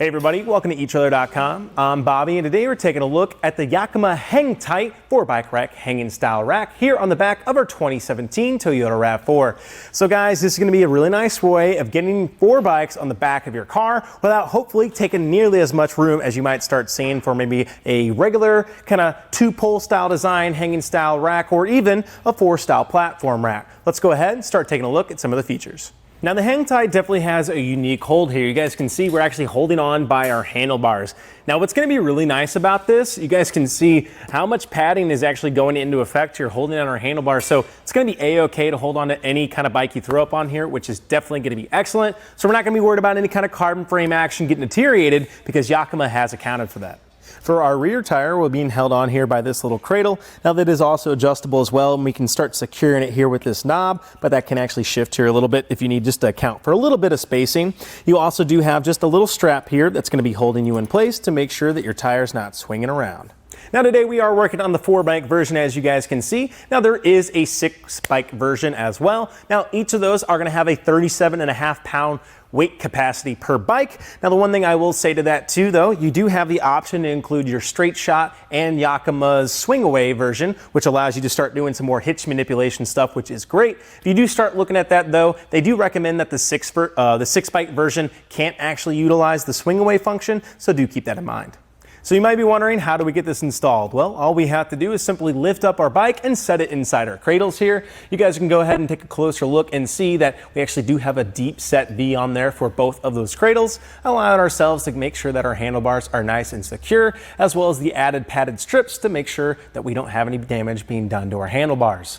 Hey everybody, welcome to etrailer.com. I'm Bobby, and today we're taking a look at the Yakima HangTight 4-bike rack hanging style rack here on the back of our 2017 Toyota RAV4. So guys, this is going to be a really nice way of getting 4 bikes on the back of your car without hopefully taking nearly as much room as you might start seeing for maybe a regular kind of 2-pole style design hanging style rack or even a 4-style platform rack. Let's go ahead and start taking a look at some of the features. Now the HangTight definitely has a unique hold here. You guys can see we're actually holding on by our handlebars. Now what's going to be really nice about this, you guys can see how much padding is actually going into effect here holding on our handlebars. So it's going to be a-okay to hold on to any kind of bike you throw up on here, which is definitely going to be excellent. So we're not going to be worried about any kind of carbon frame action getting deteriorated because Yakima has accounted for that. For our rear tire, we're being held on here by this little cradle. Now that is also adjustable as well, and we can start securing it here with this knob, but that can actually shift here a little bit if you need just to account for a little bit of spacing. You also do have just a little strap here that's going to be holding you in place to make sure that your tire's not swinging around. Now today we are working on the 4-bike version, as you guys can see. Now there is a 6-bike version as well. Now each of those are going to have a 37.5-pound weight capacity per bike. Now the one thing I will say to that too though, you do have the option to include your straight shot and Yakima's swing away version, which allows you to start doing some more hitch manipulation stuff, which is great. If you do start looking at that though, they do recommend that the 6-bike version can't actually utilize the swing away function, so do keep that in mind. So you might be wondering, how do we get this installed? Well, all we have to do is simply lift up our bike and set it inside our cradles here. You guys can go ahead and take a closer look and see that we actually do have a deep set V on there for both of those cradles, allowing ourselves to make sure that our handlebars are nice and secure, as well as the added padded strips to make sure that we don't have any damage being done to our handlebars.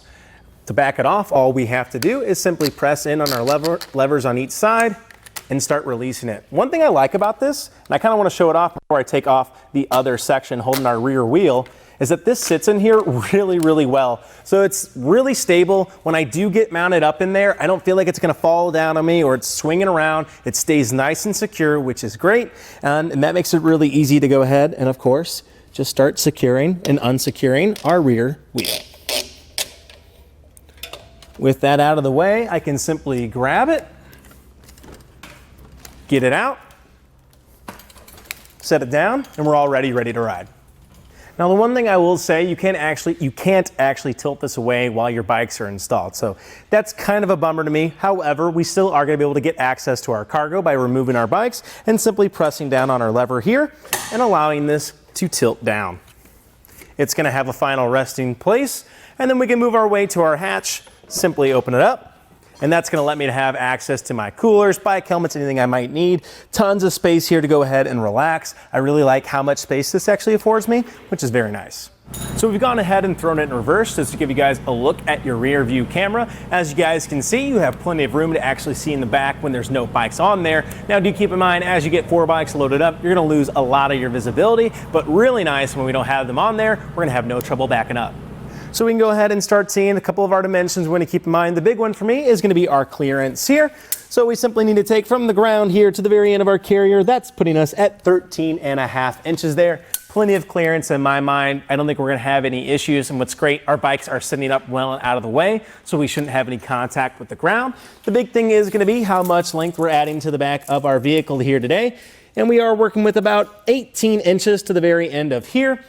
To back it off, all we have to do is simply press in on our levers on each side and start releasing it. One thing I like about this, and I kind of want to show it off before I take off the other section holding our rear wheel, is that this sits in here really well. So it's really stable. When I do get mounted up in there, I don't feel like it's going to fall down on me or it's swinging around. It stays nice and secure, which is great. And that makes it really easy to go ahead and, of course, just start securing and unsecuring our rear wheel. With that out of the way, I can simply grab it, get it out, set it down, and we're all ready to ride. Now the one thing I will say, you can't actually tilt this away while your bikes are installed. So that's kind of a bummer to me. However, we still are going to be able to get access to our cargo by removing our bikes and simply pressing down on our lever here and allowing this to tilt down. It's going to have a final resting place, and then we can move our way to our hatch, simply open it up. And that's going to let me have access to my coolers, bike helmets, anything I might need. Tons of space here to go ahead and relax. I really like how much space this actually affords me, which is very nice. So we've gone ahead and thrown it in reverse just to give you guys a look at your rear view camera. As you guys can see, you have plenty of room to actually see in the back when there's no bikes on there. Now do keep in mind, as you get 4 bikes loaded up, you're going to lose a lot of your visibility, but really nice when we don't have them on there, we're going to have no trouble backing up. So we can go ahead and start seeing a couple of our dimensions. We want to keep in mind the big one for me is going to be our clearance here. So we simply need to take from the ground here to the very end of our carrier. That's putting us at 13.5 inches there. Plenty of clearance in my mind. I don't think we're going to have any issues. And what's great, our bikes are sitting up well and out of the way, so we shouldn't have any contact with the ground. The big thing is going to be how much length we're adding to the back of our vehicle here today. And we are working with about 18 inches to the very end of here.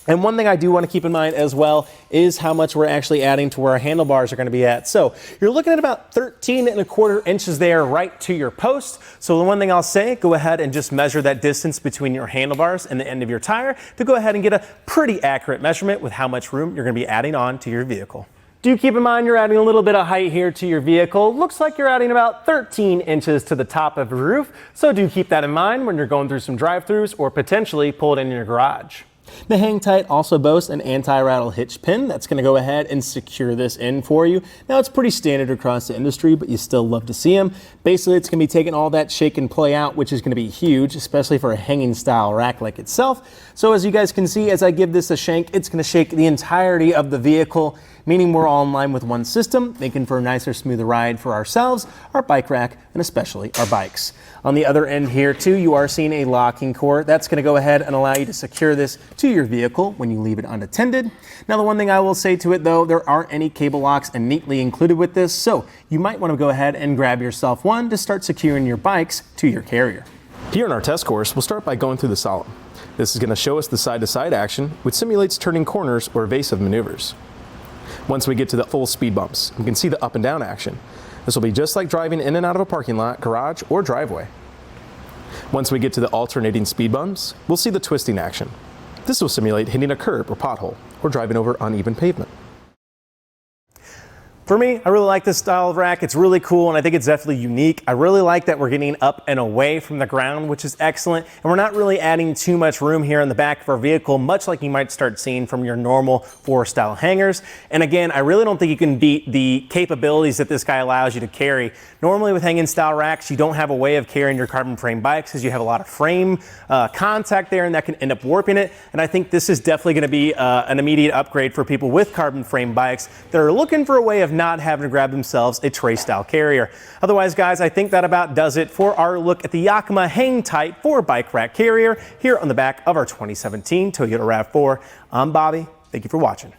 And one thing I do want to keep in mind as well is how much we're actually adding to where our handlebars are going to be at. So you're looking at about 13.25 inches there right to your post. So the one thing I'll say, go ahead and just measure that distance between your handlebars and the end of your tire to go ahead and get a pretty accurate measurement with how much room you're going to be adding on to your vehicle. Do keep in mind you're adding a little bit of height here to your vehicle. Looks like you're adding about 13 inches to the top of the roof. So do keep that in mind when you're going through some drive-thrus or potentially pull it in your garage. The HangTight also boasts an anti-rattle hitch pin that's going to go ahead and secure this in for you. Now it's pretty standard across the industry, but you still love to see them. Basically it's going to be taking all that shake and play out, which is going to be huge, especially for a hanging style rack like itself. So as you guys can see, as I give this a shank, it's going to shake the entirety of the vehicle, meaning we're all in line with one system, making for a nicer, smoother ride for ourselves, our bike rack, and especially our bikes. On the other end here too, you are seeing a locking cord. That's going to go ahead and allow you to secure this to your vehicle when you leave it unattended. Now the one thing I will say to it though, there aren't any cable locks innately included with this, so you might want to go ahead and grab yourself one to start securing your bikes to your carrier. Here in our test course, we'll start by going through the solemn. This is going to show us the side-to-side action, which simulates turning corners or evasive maneuvers. Once we get to the full speed bumps, we can see the up and down action. This will be just like driving in and out of a parking lot, garage, or driveway. Once we get to the alternating speed bumps, we'll see the twisting action. This will simulate hitting a curb or pothole, or driving over uneven pavement. For me, I really like this style of rack. It's really cool, and I think it's definitely unique. I really like that we're getting up and away from the ground, which is excellent. And we're not really adding too much room here in the back of our vehicle, much like you might start seeing from your normal 4-style hangers. And again, I really don't think you can beat the capabilities that this guy allows you to carry. Normally with hanging style racks, you don't have a way of carrying your carbon frame bikes because you have a lot of frame contact there, and that can end up warping it. And I think this is definitely going to be an immediate upgrade for people with carbon frame bikes that are looking for a way of not having to grab themselves a tray style carrier. Otherwise, guys, I think that about does it for our look at the Yakima HangTight 4 bike rack carrier here on the back of our 2017 Toyota RAV4. I'm Bobby. Thank you for watching.